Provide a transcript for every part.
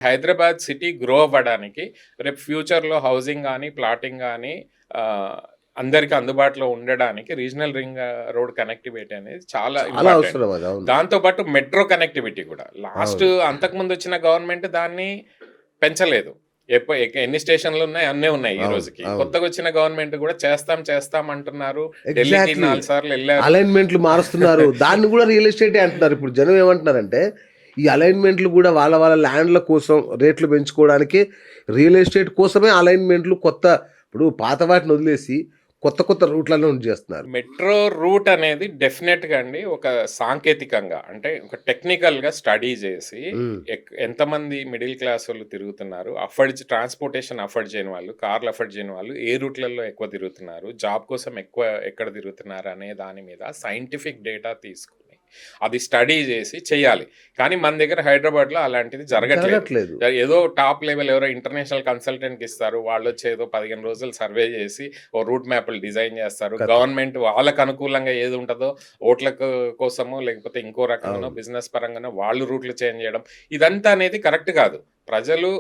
Hyderabad city grow అవ్వడానికి రేపు ఫ్యూచర్‌లో హౌసింగ్ గానీ, ప్లాటింగ్ గానీ ఆహ్, అందరికి అందుబాటులో ఉండడానికి రీజనల్ రింగ్ రోడ్ కనెక్టివిటీ అనేది చాలా చాలా ఇంపార్టెంట్. అవసరం అది. అవును. దాంతో పాటు మెట్రో కనెక్టివిటీ కూడా. అవును. అంతకుముందొచ్చిన గవర్నమెంట్ దాన్ని పెంచలేదు. ఎన్ని స్టేషన్‌లున్నాయి అన్నే ఉన్నాయి ఈ అవును. రోజుకి. అవును. కొత్తగొచ్చిన గవర్నమెంట్ కూడా చేస్తాం అంటున్నారు. ఢిల్లీకి ఎగ్జాక్ట్‌లీ. 4 సార్లు ఎళ్లారు. అలైన్‌మెంట్‌లు మారుస్తున్నారు. దాన్ని గూడా రియల్ ఎస్టేటే అంటున్నారు. ఇప్పుడు జనం ఏమంటున్నారంటే, ఈ అలైన్‌మెంట్‌లు గూడా వాళ్ళ ల్యాండ్‌ల కోసం రేట్లు పెంచుకోవడానికి రియల్ ఎస్టేట్ కోసమే అలైన్‌మెంట్‌లు ఇప్పుడు పాత వాటిని వదిలేసి కొత్త రూట్‌లను చేస్తున్నారు. మెట్రో రూట్ అనేది డెఫినెట్‌గా అండి ఒక సాంకేతికంగా అంటే ఒక టెక్నికల్‌గా స్టడీ చేసి హ్మ్. ఎంతమంది మిడిల్ క్లాసోళ్ళు తిరుగుతున్నారు, ట్రాన్స్‌పోర్టేషన్ అఫోర్డ్ చేయని వాళ్ళు, కార్లు అఫోర్డ్ చేయని వాళ్ళు ఏ రూట్‌లలో ఎక్కువ తిరుగుతున్నారు, జాబ్ కోసం ఎక్కడ తిరుగుతున్నారు అనే దాని మీద సైంటిఫిక్ డేటా తీసుకొని అది స్టడీ చేసి చేయాలి. కానీ మన దగ్గర హైదరాబాద్‌లో అలాంటిది జరగట్లేదు. జరగట్లేదు. ఏదో టాప్ లెవెల్ ఎవరో ఇంటర్నేషనల్ కన్సల్టెంట్‌కి ఇస్తారు. వాళ్ళొచ్చి ఏదో 15 రోజులు సర్వే చేసి ఓ రూట్ మ్యాప్‌లు డిజైన్ చేస్తారు. కథ. గవర్నమెంట్ వాళ్ళకి అనుకూలంగా ఏది ఉంటదో ఓట్లకు కోసమో లేకపోతే ఇంకో రకంగానో అవును. బిజినెస్ పరంగానో వాళ్ళు రూట్లు చేంజ్ చేయడం. ఇదంతా అనేది కరెక్ట్ కాదు. ప్రజలు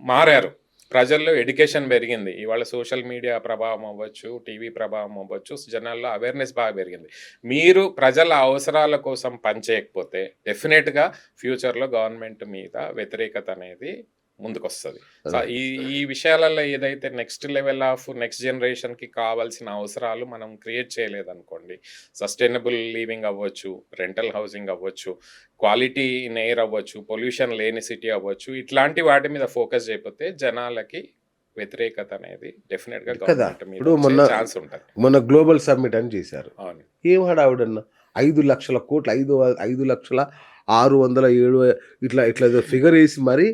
మారారు. ప్రజల్లో ఎడ్యుకేషన్ పెరిగింది. ఇవాళ సోషల్ మీడియా ప్రభావం అవ్వచ్చు, టీవీ ప్రభావం అవ్వచ్చు, జనాల్లో అవేర్‌నెస్ బాగా పెరిగింది. మీరు ప్రజల అవసరాల కోసం పని చేయకపోతే డెఫినిట్‌గా ఫ్యూచర్‌లో గవర్నమెంట్ మీద వ్యతిరేకత అనేది ముందుకొస్తది. రైట్. ఈ ఈ విషయాలలో ఏదైతే నెక్స్ట్ లెవెల్ ఆఫ్ నెక్స్ట్ జనరేషన్‌కి కావాల్సిన అవసరాలు మనం క్రియేట్ చేయలేదనుకోండి. సస్టైనబుల్ లివింగ్ అవ్వచ్చు, రెంటల్ హౌసింగ్ అవ్వచ్చు, క్వాలిటీ ఇన్ ఎయిర్ అవ్వచ్చు, పొల్యూషన్ లేని సిటీ అవ్వచ్చు. ఇట్లాంటి వాటి మీద ఫోకస్ చేయకపోతే జనాలకి వ్యతిరేకత అనేది డెఫినిట్‌గా కదా! గవర్నమెంట్ మీద ఇప్పుడు వచ్చే ఛాన్స్ ఉంటది. మొన్న గ్లోబల్ సమ్మిట్ అని చేశారు. అవును. ఏం హడావుడన్నా 5,00,000,00,00,000 5,600, 7 ఇట్లా ఏదో ఫిగర్ ఏసి మరి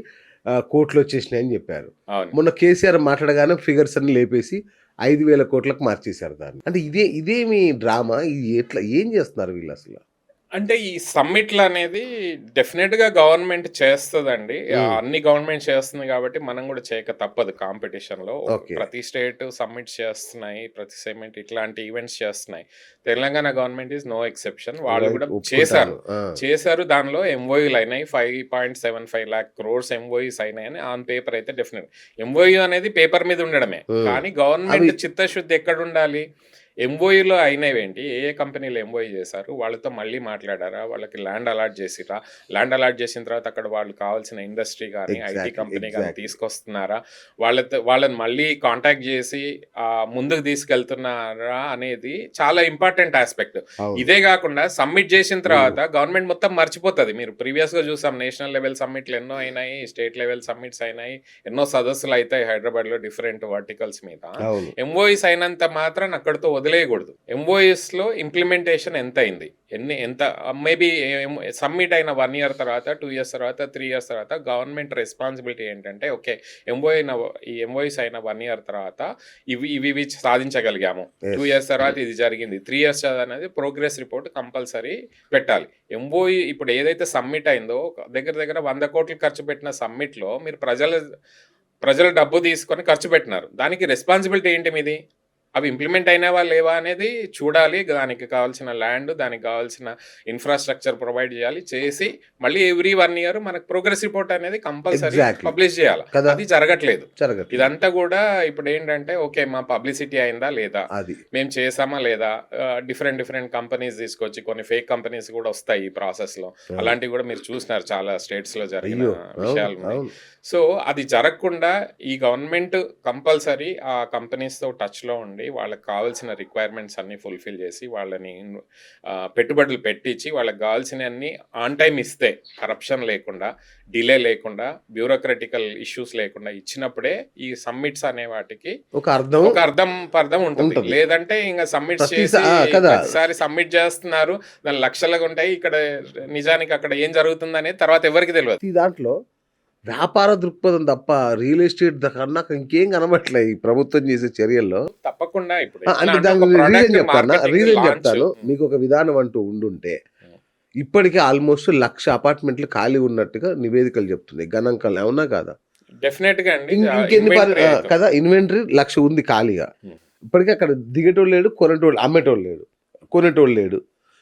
కోట్లొచ్చేసినాయని జెప్పారు. అవును. మొన్న కేసీఆర్ మాట్లాడగానే ఫిగర్స్ అన్ని లేపేసి 5,000,00,00,000కి మార్చేశారు దాన్ని. అంటే ఇదేమి డ్రామా? ఇది ఏం జేస్తున్నారు వీళ్ళసల? అంటే ఈ సమ్మిట్‌లనేది డెఫినిట్‌గా గవర్నమెంట్ చేస్తదండి. హ్మ్. అన్ని గవర్నమెంట్ చేస్తుంది కాబట్టి మనం గూడా చేయక తప్పదు కాంపిటీషన్‌లో. ఓకే. ప్రతి స్టేట్ సమ్మిట్స్ చేస్తున్నాయి. ప్రతి సమ్మిట్ ఇట్లాంటి ఈవెంట్స్ చేస్తున్నాయి. Telangana government is no exception. వాళ్ళు రైట్. గూడా ఒప్పుకుంటాను. ఆ! చేశారు. దానిలో ఎంఓయూలయినాయి. 5.75 లాక్ క్రోర్స్ ఎంఓయూస్ అయినాయని ఆన్ పేపర్ అయితే డెఫినిట్. ఎంఓయూ అనేది పేపర్ మీద ఉండడమే. హ్మ్. కానీ అవి గవర్నమెంట్ చిత్తశుద్ధి ఎక్కడుండాలి? ఎంఓయూలో అయినవేంటి? ఏ కంపెనీలు ఎంఓయూ చేశారు? వాళ్ళతో మళ్ళీ మాట్లాడారా? వాళ్ళకి ల్యాండ్ అలాట్ చేసిర్రా? ల్యాండ్ అలాట్ చేసిన తర్వాత అక్కడ వాళ్ళు కావాల్సిన ఇండస్ట్రీ గాని, ఐటీ కంపెనీ గాని ఎగ్జాక్ట్‌లీ. తీసుకొస్తున్నారా? వాళ్ళని మళ్ళీ కాంటాక్ట్ చేసి ముందుకు తీసుకెళ్తున్నారా అనేది చాలా ఇంపార్టెంట్ యాస్పెక్ట్. అవును. ఇదే గాకుండా సబ్మిట్ చేసిన హ్మ్. తర్వాత గవర్నమెంట్ మొత్తం మర్చిపోతది. మీరు ప్రీవియస్‌గా చూసాం నేషనల్ లెవెల్ సమ్మిట్‌లు ఎన్నో అయినాయి. స్టేట్ లెవెల్ సమ్మిట్స్ అయినాయి. ఎన్నో సదస్సులు అయితాయి హైదరాబాద్‌లో డిఫరెంట్ వర్టికల్స్ మీద. అవును. ఎంఓయూస్ అయినంత మాత్రాన అక్కడితో వదిలేయకూడదు. ఎంఓయూస్‌లో ఇంప్లిమెంటేషన్ ఎంతయింది? ఎంత మేబీ సబ్మిట్ అయిన 1 ఇయర్ తర్వాత, 2 ఇయర్స్ తర్వాత, 3 ఇయర్స్ తర్వాత గవర్నమెంట్ రెస్పాన్సిబిలిటీ ఏంటంటే ఓకే. ఈ ఎంఓయూస్ అయిన 1 ఇయర్ తర్వాత ఇవి సాధించగలిగాము. 2 యెస్. ఇయర్స్ తర్వాత ఇది జరిగింది. 3 ఇయర్స్ అనేది ప్రోగ్రెస్ రిపోర్ట్ కంపల్సరీ పెట్టాలి. ఎంఓయూ ఇప్పుడు ఏదైతే సబ్మిట్ అయిందో దగ్గర దగ్గర 100,00,00,000 ఖర్చు పెట్టిన సబ్మిట్‌లో మీరు ప్రజల డబ్బు తీసుకొని ఖర్చు పెట్టినారు. దానికి రెస్పాన్సిబిలిటీ ఏంటి మీది? అవి ఇంప్లిమెంట్ అయినావా లేవా అనేది చూడాలి. దానికి కావాల్సిన ల్యాండ్, దానికి కావాల్సిన ఇన్‌ఫ్రాస్ట్రక్చర్ ప్రొవైడ్ చేయాలి. చేసి మళ్ళీ ఎవ్రీ 1 ఇయర్ మనకు ప్రోగ్రెస్ రిపోర్ట్ అనేది కంపల్సరీ ఎగ్జాక్ట్‌లీ. పబ్లిష్ చేయాలి. కదా! అది జరగట్లేదు. జరగట్లేదు. ఇదంతా కూడా ఇప్పుడేంటంటే ఓకే. మా పబ్లిసిటీ అయిందా లేదా? అది. మేము చేసామా లేదా? డిఫరెంట్ కంపెనీస్ తీసుకొచ్చి కొన్ని ఫేక్ కంపెనీస్ కూడా వస్తాయి ఈ ప్రాసెస్‌లో. అవును. అలాంటివి కూడా మీరు చూసినారు చాలా స్టేట్స్‌లో జరిగిన అయ్యో! అవును. విషయాలున్నాయి. అవును. సో, అది జరగకుండా ఈ గవర్నమెంట్ కంపల్సరీ ఆ కంపెనీస్‌తో టచ్‌లో ఉండి వాళ్ళకి కావాల్సిన రిక్వైర్మెంట్స్ అన్నీ ఫుల్‌ఫిల్ చేసి వాళ్ళని పెట్టుబడులు పెట్టించి వాళ్ళకి కావాల్సినవన్నీ ఆన్ టైమ్ ఇస్తే కరప్షన్ లేకుండా, డిలే లేకుండా, బ్యూరోక్రాటికల్ ఇష్యూస్ లేకుండా ఇచ్చినప్పుడే ఈ సమ్మిట్స్ అనే వాటికి ఒక అర్థం పర్థం ఉంటుంది. ఉంటది. లేదంటే ఇంక సబ్మిట్స్ చేసి కదా! ప్రతిసారి సబ్మిట్ చేస్తున్నారు. దాని లక్షలుగా ఉంటాయి. ఇక్కడ నిజానికి అక్కడ ఏం జరుగుతుందనేది తర్వాత ఎవరికీ తెలవదు. ఈ దాంట్లో వ్యాపార దృక్పథం తప్ప రియల్ ఎస్టేట్ కన్నా ఇంకేం కనబడట్లే ఈ ప్రభుత్వం చేసే చర్యల్లో. తప్పకుండా ఇప్పుడు అంటే ఒక దానికి రీజన్ ప్రొడక్ట్ చెప్తానా? మార్కెటింగ్ రీజన్ లాంచ్ చెప్తాను. మీకు ఒక విధానం అంటూ ఉండుంటే ఇప్పటికే ఆల్మోస్ట్ 1,00,000 అపార్ట్మెంట్లు ఖాళీ ఉన్నట్టుగా నివేదికలు చెప్తున్నాయి. గణాంకాలు అవునా కాదా? డెఫినెట్‌గా అండి. ఇంకెన్ని ఇన్వెంటరీ అవుతుంది. కదా ఇన్వెంటరీ 1,00,000 ఉంది ఖాళీగా. హ్మ్. ఇప్పటికే అక్కడ దిగేటోళ్ళు లేడు, అమ్మేటోళ్ళు లేడు, కొనేటోళ్ళు లేడు.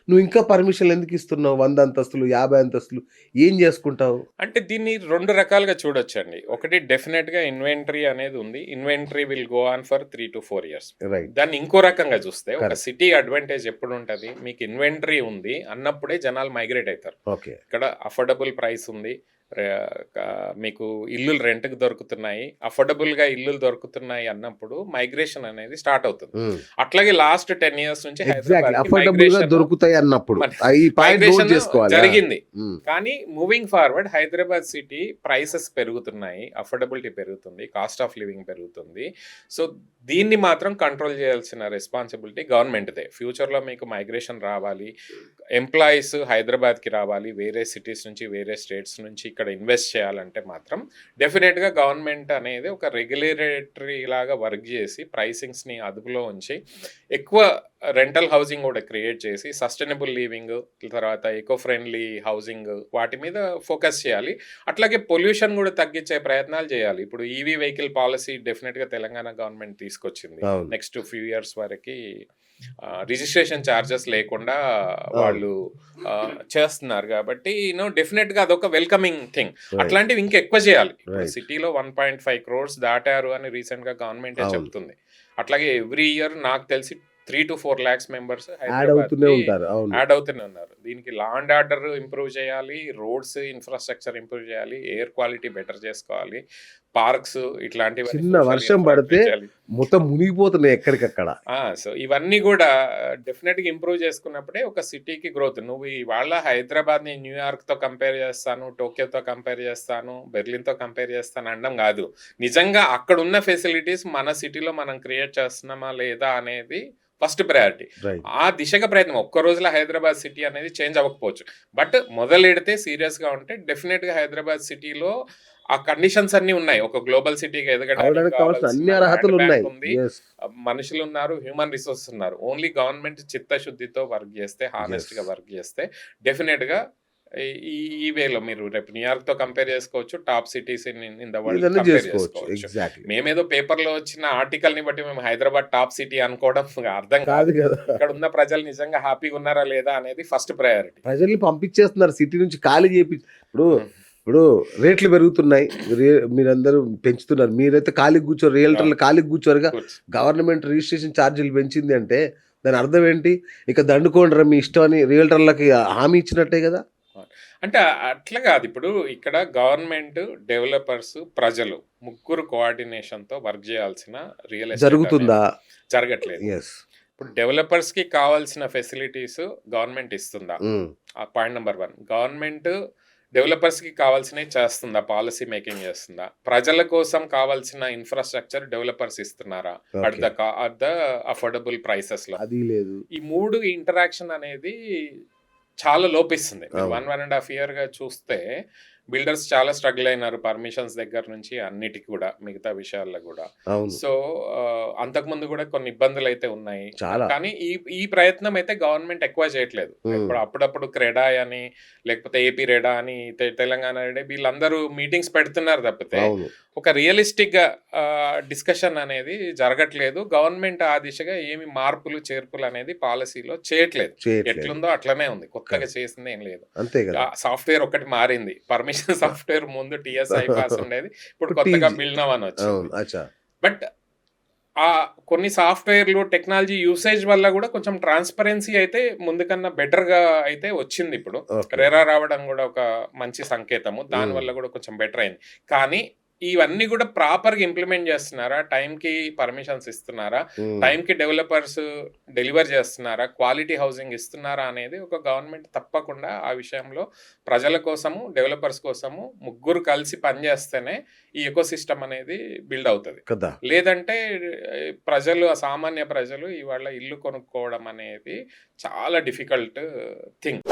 నువ్వు ఇంకా పర్మిషన్లు ఎందుకు ఇస్తున్నావు? 100 అంతస్తులు, 50 అంతస్తులు ఏం చేసుకుంటావు? అంటే దీన్ని 2 రకాలుగా చూడొచ్చండి. ఒకటి డెఫినిట్‌గా ఇన్వెంటరీ అనేది ఉంది. Inventory will go on for 3-4 years. Right. దాన్ని ఇంకో రకంగా చూస్తే ఒక కరెక్ట్. City advantage ఎప్పుడుంటది? మీకు ఇన్వెంటరీ ఉంది అన్నప్పుడే జనాలు మైగ్రేట్ అయితారు. ఓకే. ఇక్కడ అఫోర్డబుల్ ప్రైస్ ఉంది. రే మీకు ఇల్లులు రెంట్‌కి దొరుకుతున్నాయి. అఫోర్డబుల్‌గా ఇల్లులు దొరుకుతున్నాయి అన్నప్పుడు మైగ్రేషన్ అనేది స్టార్ట్ అవుతుంది. అట్లాగే లాస్ట్ 10 ఇయర్స్ నుంచి ఎగ్జాక్ట్లీ. హైదరాబాద్‌కి అఫోర్డబుల్ గా మైగ్రేషన్ దొరుకుతాయి అన్నప్పుడు మన- ఈ పాయింట్ నోట్ మైగ్రేషన్ చేసుకోవాలి. జరిగింది. ఉమ్. కానీ moving forward Hyderabad city prices పెరుగుతున్నాయి, అఫోర్డబిలిటీ పెరుగుతుంది, కాస్ట్ ఆఫ్ లివింగ్ పెరుగుతుంది. సో దీన్ని మాత్రం కంట్రోల్ చేయాల్సిన రెస్పాన్సిబిలిటీ గవర్నమెంట్దే. ఫ్యూచర్లో మీకు మైగ్రేషన్ రావాలి, ఎంప్లాయీస్ హైదరాబాద్కి రావాలి, వేరే సిటీస్ నుంచి వేరే స్టేట్స్ నుంచి ఇక్కడ ఇన్వెస్ట్ చేయాలంటే మాత్రం డెఫినెట్గా గవర్నమెంట్ అనేది ఒక రెగ్యులేటరీ లాగా వర్క్ చేసి ప్రైసింగ్స్ని అదుపులో ఉంచి ఎక్కువ రెంటల్ హౌసింగ్ కూడా క్రియేట్ చేసి సస్టైనబుల్ లివింగ్, తర్వాత ఎకో ఫ్రెండ్లీ హౌసింగ్ వాటి మీద ఫోకస్ చేయాలి. అట్లాగే పొల్యూషన్ కూడా తగ్గించే ప్రయత్నాలు చేయాలి. ఇప్పుడు ఈవీ వెహికల్ పాలసీ డెఫినెట్గా తెలంగాణ గవర్నమెంట్ తీసుకొచ్చింది. అవును. నెక్స్ట్ ఫ్యూ ఇయర్స్ వరకు రిజిస్ట్రేషన్ ఛార్జెస్ లేకుండా వాళ్ళు చేస్తున్నారు కాబట్టి డెఫినెట్గా అదొక వెల్కమింగ్ థింగ్. అట్లాంటివి ఇంకా ఎక్కువ చేయాలి. Right. సిటీలో 1.5 crores దాటారు అని రీసెంట్ గా గవర్నమెంట్ అవును. చెప్తుంది. అట్లాగే ఎవ్రీ ఇయర్ నాకు తెలిసి 3 to 4 lakhs మెంబర్స్ యాడ్ అవుతూనే ఉంటారు. అవును. యాడ్ అవుతూనే ఉన్నారు. దీనికి లా అండ్ ఆర్డర్ ఇంప్రూవ్ చేయాలి, రోడ్స్ ఇన్ఫ్రాస్ట్రక్చర్ ఇంప్రూవ్ చేయాలి, ఎయిర్ క్వాలిటీ బెటర్ చేసుకోవాలి, పార్క్స్ ఇట్లాంటివి చిన్న వర్షం పడితే మొత్తం మునిగిపోతున్నాయి ఎక్కడికక్కడ. సో ఇవన్నీ కూడా డెఫినెట్ గా ఇంప్రూవ్ చేసుకున్నప్పుడే ఒక సిటీకి గ్రోత్. నువ్వు ఇవాళ హైదరాబాద్ ని న్యూయార్క్ తో కంపేర్ చేస్తాను, టోక్యోతో కంపేర్ చేస్తాను, బెర్లిన్ తో కంపేర్ చేస్తాను అనడం కాదు. నిజంగా అక్కడ ఉన్న ఫెసిలిటీస్ మన సిటీలో మనం క్రియేట్ చేస్తున్నామా లేదా అనేది ఫస్ట్ ప్రయారిటీ. రైట్. ఆ దిశగా ప్రయత్నం. ఒక్క రోజులో హైదరాబాద్ సిటీ అనేది చేంజ్ అవ్వకపోవచ్చు, బట్ మొదలెడితే సీరియస్ గా ఉంటే డెఫినెట్ గా హైదరాబాద్ సిటీలో ఆ కండిషన్స్ అన్ని ఉన్నాయి. ఒక గ్లోబల్ సిటీగా అవడానికి ఎదగడానికి కావాల్సిన అన్ని అర్హతలు ఉన్నాయి. Yes. మనుషులు ఉన్నారు, హ్యూమన్ రిసోర్సెస్ ఉన్నారు. ఓన్లీ గవర్నమెంట్ చిత్తశుద్ధితో వర్క్ చేస్తే, హానెస్ట్ గా Yes. వర్క్ చేస్తే డెఫినెట్ గా ఈ వేలో మీరు రేపు న్యూయార్క్ తో కంపేర్ చేసుకోవచ్చు, top cities in the world ఇదన్నీ కంపేర్ చేసుకోవచ్చు. చేసుకోవచ్చు. ఎగ్జాక్ట్లీ. మేమేదో పేపర్ లో వచ్చిన ఆర్టికల్ ని బట్టి మేము హైదరాబాద్ టాప్ సిటీ అనుకోవడం అర్థం కాదు. కాదు కదా. ఇక్కడ ఉన్న ప్రజలు నిజంగా హ్యాపీగా ఉన్నారా లేదా అనేది ఫస్ట్ ప్రయారిటీ. ప్రజల్ని పంపించేస్తున్నారు సిటీ నుంచి, ఖాళీ చేపి. ఇప్పుడు రేట్లు పెరుగుతున్నాయి, మీరందరూ పెంచుతున్నారు, మీరైతే ఖాళీకి కూర్చోరు, రియల్టర్లు ఖాళీకి కూర్చోరుగా. గవర్నమెంట్ రిజిస్ట్రేషన్ ఛార్జీలు పెంచింది అంటే దాని అర్థం ఏంటి? ఇక దండుకోండిరా మీ ఇష్టం అని రియల్టర్లకి హామీ ఇచ్చినట్టే కదా. అంటే అట్లా కాదు. ఇప్పుడు ఇక్కడ గవర్నమెంట్, డెవలపర్స్, ప్రజలు ముగ్గురు కోఆర్డినేషన్ తో వర్క్ చేయాల్సిన రియల్ ఎస్టేట్ జరుగుతుందా? అనేది జరగట్లేదు. ఎస్. ఇప్పుడు డెవలపర్స్ కి కావాల్సిన ఫెసిలిటీస్ గవర్నమెంట్ ఇస్తుందా? ఆ పాయింట్ నెంబర్ 1. గవర్నమెంట్ డెవలపర్స్ కి కావాల్సినవి చేస్తుందా? పాలసీ మేకింగ్ చేస్తుందా? ప్రజల కోసం కావాల్సిన ఇన్ఫ్రాస్ట్రక్చర్ డెవలపర్స్ ఇస్తున్నారా? అట్ ద అఫోర్డబుల్ ప్రైసెస్ లో. అది లేదు. ఈ 3 ఇంటరాక్షన్ అనేది చాలా లోపిస్తుంది. అవును. 1.5 year గా చూస్తే బిల్డర్స్ చాలా స్ట్రగుల్ అయినారు, పర్మిషన్స్ దగ్గర నుంచి అన్నిటికి కూడా, మిగతా విషయాల్లో కూడా. అవును. సో అంతకుముందు కూడా కొన్ని ఇబ్బందులు అయితే ఉన్నాయి. చాలా. కానీ ఈ ప్రయత్నం అయితే గవర్నమెంట్ ఎక్కువ చేయట్లేదు. ఇప్పుడు అప్పుడప్పుడు క్రెడా అని, లేకపోతే ఏపీ రెడా అని, తెలంగాణ రెడా, వీళ్ళందరూ మీటింగ్స్ పెడుతున్నారు తప్పితే అవును. ఒక రియలిస్టిక్ గా డిస్కషన్ అనేది జరగట్లేదు. గవర్నమెంట్ ఆ దిశగా ఏమి మార్పులు చేర్పులు అనేది పాలసీలో చేయట్లేదు. ఎట్లుందో అట్లనే ఉంది, కొత్తగా చేసింది ఏం లేదు. అంతే కదా. సాఫ్ట్వేర్ ఒకటి మారింది. పర్మిషన్ సాఫ్ట్వేర్ ముందు టిఎస్ఐ పాస్ ఉండేది, ఇప్పుడు కొత్తగా బిల్డ్ అని అవును. వచ్చింది. అచ్చా. బట్ ఆ కొన్ని సాఫ్ట్వేర్లు, టెక్నాలజీ యూసేజ్ వల్ల కూడా కొంచెం ట్రాన్స్పరెన్సీ అయితే ముందుకన్నా బెటర్ గా అయితే వచ్చింది. ఇప్పుడు Okay. రెరా రావడం కూడా ఒక మంచి సంకేతము, దాని వల్ల కూడా కొంచెం బెటర్ అయింది. కానీ ఇవన్నీ కూడా ప్రాపర్ గా ఇంప్లిమెంట్ చేస్తున్నారా? టైంకి పర్మిషన్స్ ఇస్తున్నారా? టైంకి డెవలపర్స్ డెలివర్ చేస్తున్నారా? క్వాలిటీ హౌసింగ్ ఇస్తున్నారా అనేది ఒక గవర్నమెంట్ తప్పకుండా ఆ విషయంలో ప్రజల కోసము, డెవలపర్స్ కోసము ముగ్గురు కలిసి పనిచేస్తేనే ఈ ఎకో సిస్టమ్ అనేది బిల్డ్ అవుతుంది. కదా. లేదంటే ప్రజలు, సామాన్య ప్రజలు ఇవాళ ఇల్లు కొనుక్కోవడం అనేది చాలా డిఫికల్ట్ థింగ్.